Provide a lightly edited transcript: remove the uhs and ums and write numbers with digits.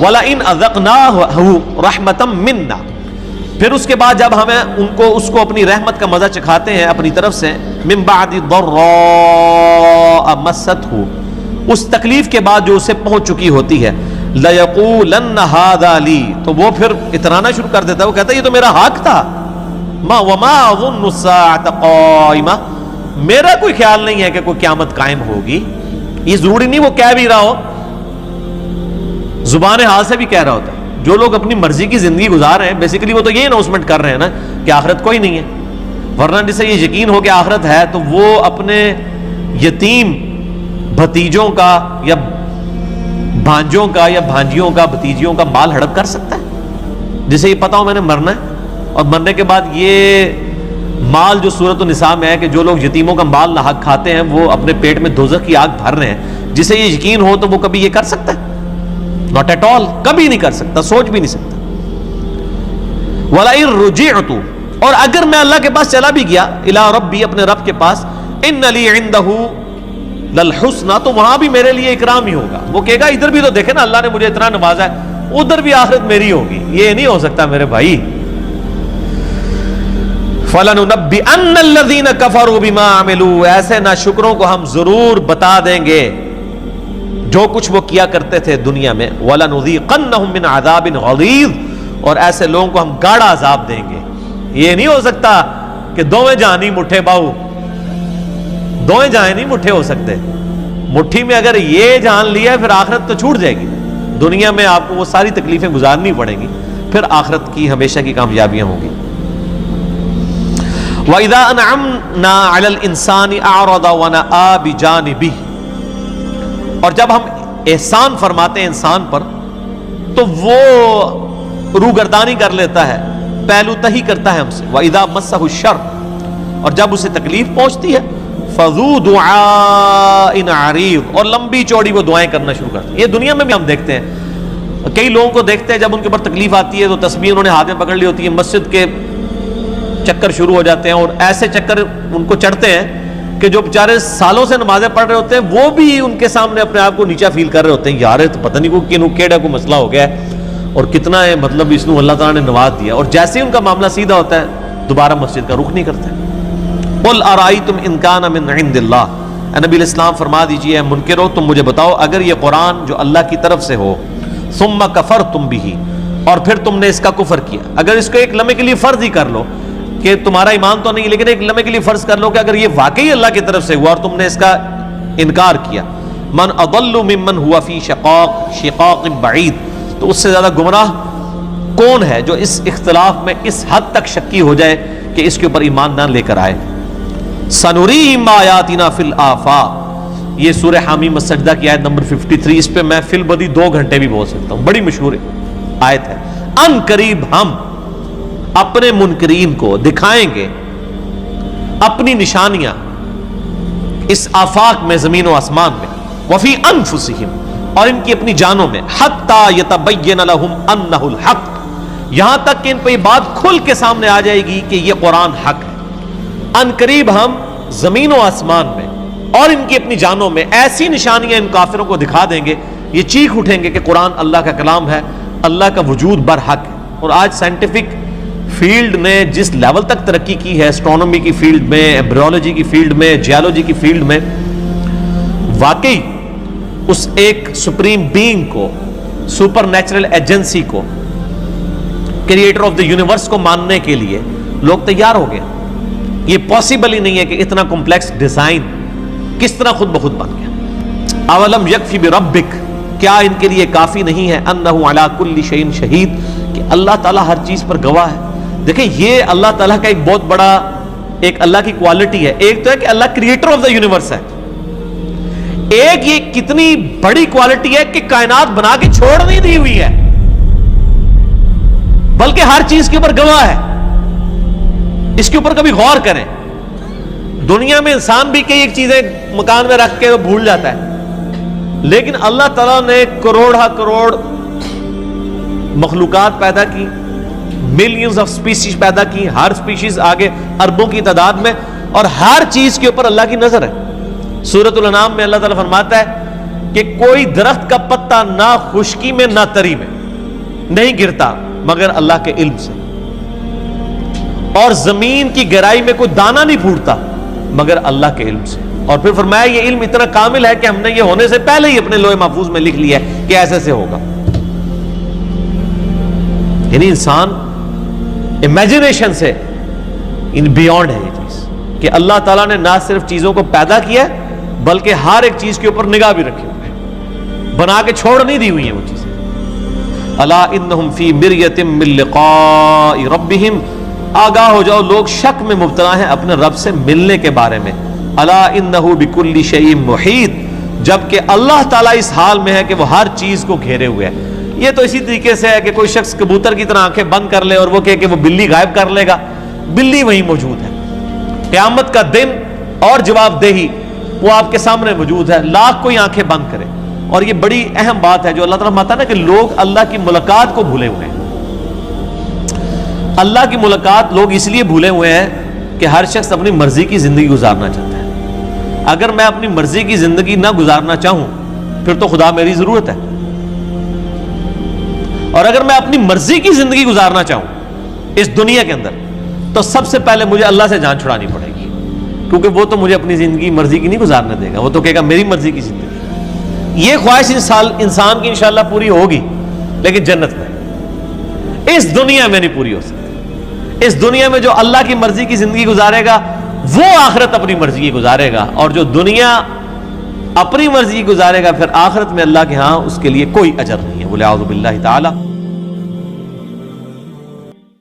وَلَئِنْ أَذَقْنَاهُ رَحْمَةً مِنَّا، پھر اس کے بعد جب ہمیں اس کو اپنی رحمت کا مزہ چکھاتے ہیں اپنی طرف سے، مِن بَعْدِ ضَرَّاءَ مَسَّتْهُ، اس تکلیف کے بعد جو اسے پہنچ چکی ہوتی ہے، لَيَقُولَنَّ هَذَا لِي، تو وہ پھر اترانا شروع کر دیتا ہے، وہ کہتا ہے یہ تو میرا حق تھا، وَمَا أَظُنُّ السَّاعَةَ قَائِمَةً، میرا کوئی خیال نہیں ہے کہ کوئی قیامت قائم ہوگی۔ یہ ضروری نہیں وہ کہہ بھی رہا ہو، زبان حال سے بھی کہہ رہا ہوتا ہے۔ جو لوگ اپنی مرضی کی زندگی گزار رہے ہیں بیسیکلی وہ تو یہ اناؤنسمنٹ کر رہے ہیں نا کہ آخرت کوئی نہیں ہے، ورنہ جسے یہ یقین ہو کہ آخرت ہے تو وہ اپنے یتیم بھتیجوں کا یا بھانجوں کا یا بھانجیوں کا بھتیجیوں کا مال ہڑپ کر سکتا ہے، جسے یہ پتا ہو میں نے مرنا ہے، اور مرنے کے بعد یہ مال جو سورۃ النساء میں ہے کہ جو لوگ یتیموں کا مال ناحق کھاتے ہیں وہ اپنے پیٹ میں دوزخ کی آگ بھر رہے ہیں، جسے یہ یقین ہو تو وہ کبھی یہ کر سکتا ہے؟ ناٹ ایٹ آل، کبھی نہیں کر سکتا، سوچ بھی نہیں سکتا۔ وَلَئِن رُجِعْتُ، اور اگر میں اللہ کے پاس چلا بھی گیا، اِلَىٰ رَبِّي، اپنے رب کے پاس، إِنَّ لِي عِندَهُ لَلْحُسْنَى، تو وہاں بھی میرے لیے اکرام ہی ہوگا۔ وہ کہے گا ادھر بھی تو دیکھیں نا اللہ نے مجھے اتنا نوازا ہے، ادھر بھی آخرت میری ہوگی، یہ نہیں ہو سکتا میرے بھائی۔ فَلَنُنَبِّئَنَّ الَّذِينَ كَفَرُوا بِمَا عَمِلُوا، ایسے ناشکروں کو ہم ضرور بتا دیں گے جو کچھ وہ کیا کرتے تھے دنیا میں، وَلَنُذِيقَنَّهُم مِّنْ عَذَابٍ غَلِيظٍ، اور ایسے لوگوں کو ہم گاڑا عذاب دیں گے۔ یہ نہیں ہو سکتا کہ دوویں جہاں نہیں مٹھے باؤ، دوویں جہاں نہیں مٹھے ہو سکتے، مٹھی میں اگر یہ جان لیا پھر آخرت تو چھوٹ جائے گی، دنیا میں آپ کو وہ ساری تکلیفیں گزارنی پڑیں گی، پھر آخرت کی ہمیشہ کی کامیابیاں ہوں گی۔ وَإِذَا أَنْعَمْنَا عَلَى الْإِنسَانِ أَعْرَضَ وَنَأَىٰ بِجَانِبِهِ، اور جب ہم احسان فرماتے ہیں انسان پر تو وہ روگردانی کر لیتا ہے، پہلو تہی کرتا ہے ہم سے۔ وَإِذَا مَسَّهُ الشَّرُّ، اور جب اسے تکلیف پہنچتی ہے، فَذُو دُعَاءٍ عَرِيضٍ، اور لمبی چوڑی وہ دعائیں کرنا شروع کرتے ہیں۔ یہ دنیا میں بھی ہم دیکھتے ہیں، کئی لوگوں کو دیکھتے ہیں جب ان کے اوپر تکلیف آتی ہے تو تسبیح انہوں نے ہاتھ میں پکڑ لی ہوتی ہے، مسجد کے چکر شروع ہو جاتے ہیں، اور ایسے چکر ان کو چڑھتے ہیں کہ جو بیچارے سالوں سے نمازیں پڑھ رہے ہوتے ہیں وہ بھی ان کے سامنے اپنے آپ کو نیچا فیل کر رہے ہوتے ہیں، یار تو پتہ نہیں کوئی کیڑا کوئی مسئلہ ہو گیا ہے اور کتنا ہے مطلب اس کو اللہ تعالیٰ نے نواز دیا، اور جیسے ہی ان کا معاملہ سیدھا ہوتا ہے دوبارہ مسجد کا رخ نہیں کرتے۔ قُلْ أَرَأَيْتُمْ إِنْ كَانَ مِنْ عِنْدِ اللَّهِ، اے نبی علیہ السلام فرما دیجئے اے منکرو تم مجھے بتاؤ اگر یہ قرآن جو اللہ کی طرف سے ہو، ثُمَّ كَفَرْتُمْ بِهِ، اور پھر تم نے اس کا کفر کیا، اگر اس کو ایک لمحے کے لیے فرض ہی کر لو کہ تمہارا ایمان تو نہیں لیکن ایک لمحے کے لیے فرض کر لو کہ اگر یہ واقعی اللہ کی طرف سے ہوا اور تم نے اس کا انکار کیا، من اضل ممن ہوا فی شقاق بعید، تو اس سے زیادہ گمراہ کون ہے جو اس اختلاف میں اس حد تک شکی ہو جائے کہ اس کے اوپر ایمان نہ لے کر آئے۔ سنریم آیاتنا فی الآفاق، یہ سورہ حامیم السجدہ کی آیت نمبر 53، اس پہ میں فی البدی 2 گھنٹے بھی بول سکتا ہوں، بڑی مشہور آیت ہے۔ ان قریب ہم اپنے منکرین کو دکھائیں گے اپنی نشانیاں اس آفاق میں، زمین و آسمان میں، وفی انفسہم، اور ان کی اپنی جانوں میں، حتی یتبین لہم انہ الحق، یہاں تک کہ ان پہ یہ بات کھل کے سامنے آ جائے گی کہ یہ قرآن حق ہے۔ ان قریب ہم زمین و آسمان میں اور ان کی اپنی جانوں میں ایسی نشانیاں ان کافروں کو دکھا دیں گے، یہ چیخ اٹھیں گے کہ قرآن اللہ کا کلام ہے، اللہ کا وجود برحق ہے۔ اور آج سائنٹیفک فیلڈ نے جس لیول تک ترقی کی ہے، اسٹرونومی کی فیلڈ میں، ایمبریولوجی کی فیلڈ میں، جیولوجی کی فیلڈ میں، واقعی اس ایک سپریم بینگ کو، سپر نیچرل ایجنسی کو، کریٹر آف دا یونیورس کو ماننے کے لیے لوگ تیار ہو گئے۔ یہ پاسبل ہی نہیں ہے کہ اتنا کمپلیکس ڈیزائن کس طرح خود بخود بن گیا۔ اولم یکفی بربک، کیا ان کے لیے کافی نہیں ہے، انہ علی کل شیء شہید، کہ اللہ تعالیٰ ہر چیز پر گواہ ہے۔ دیکھیں یہ اللہ تعالیٰ کا ایک بہت بڑا ایک اللہ کی کوالٹی ہے، ایک تو ہے کہ اللہ کریٹر آف دا یونیورس ہے، ایک یہ کتنی بڑی کوالٹی ہے کہ کائنات بنا کے چھوڑ نہیں دی ہوئی ہے بلکہ ہر چیز کے اوپر گواہ ہے۔ اس کے اوپر کبھی غور کریں، دنیا میں انسان بھی کئی ایک چیزیں مکان میں رکھ کے بھول جاتا ہے، لیکن اللہ تعالیٰ نے کروڑا کروڑ مخلوقات پیدا کی، ملینز آف سپیشیز پیدا کی، ہر سپیشیز آگے اربوں کی تعداد میں، اور ہر چیز کے اوپر اللہ کی نظر ہے۔ سورۃ الانعام میں اللہ تعالیٰ فرماتا ہے کہ کوئی درخت کا پتا نہ خشکی میں نہ تری میں، نہیں گرتا مگر اللہ کے علم سے، اور زمین کی گہرائی میں کوئی دانہ نہیں پھوٹتا مگر اللہ کے علم سے۔ اور پھر فرمایا یہ علم اتنا کامل ہے کہ ہم نے یہ ہونے سے پہلے ہی اپنے لوح محفوظ میں لکھ لیا ہے کہ ایسے سے ہوگا۔ یعنی انسان امیجنیشن سے بیونڈ ہے یہ چیز کہ اللہ تعالیٰ نے نہ صرف چیزوں کو پیدا کیا ہے بلکہ ہر ایک چیز کے اوپر نگاہ بھی رکھی ہوئی ہے، بنا کے چھوڑ نہیں دی ہوئی ہیں وہ چیزیں۔ الا انہم فی مریۃ من لقاء ربہم، آگاہ ہو جاؤ لوگ شک میں مبتلا ہیں اپنے رب سے ملنے کے بارے میں۔ الا انہ بکل شیء محیط، جبکہ اللہ تعالیٰ اس حال میں ہے کہ وہ ہر چیز کو گھیرے ہوئے ہے۔ یہ تو اسی طریقے سے ہے کہ کوئی شخص کبوتر کی طرح آنکھیں بند کر لے اور وہ کہے کہ وہ بلی غائب کر لے گا، بلی وہیں موجود ہے۔ قیامت کا دن اور جواب دہی وہ آپ کے سامنے موجود ہے، لاکھ کوئی آنکھیں بند کرے۔ اور یہ بڑی اہم بات ہے جو اللہ تعالیٰ ماتا نا کہ لوگ اللہ کی ملاقات کو بھولے ہوئے ہیں۔ اللہ کی ملاقات لوگ اس لیے بھولے ہوئے ہیں کہ ہر شخص اپنی مرضی کی زندگی گزارنا چاہتا ہے۔ اگر میں اپنی مرضی کی زندگی نہ گزارنا چاہوں پھر تو خدا میری ضرورت ہے، اور اگر میں اپنی مرضی کی زندگی گزارنا چاہوں اس دنیا کے اندر تو سب سے پہلے مجھے اللہ سے جان چھڑانی پڑے گی، کیونکہ وہ تو مجھے اپنی زندگی مرضی کی نہیں گزارنے دے گا، وہ تو کہے گا میری مرضی کی زندگی۔ یہ خواہش انسان کی انشاءاللہ پوری ہوگی لیکن جنت میں، اس دنیا میں نہیں پوری ہو سکتی۔ اس دنیا میں جو اللہ کی مرضی کی زندگی گزارے گا وہ آخرت اپنی مرضی کی گزارے گا، اور جو دنیا اپنی مرضی کی گزارے گا پھر آخرت میں اللہ کے ہاں اس کے لیے کوئی اجر نہیں ہے۔ بولے اعوذ باللہ تعالی۔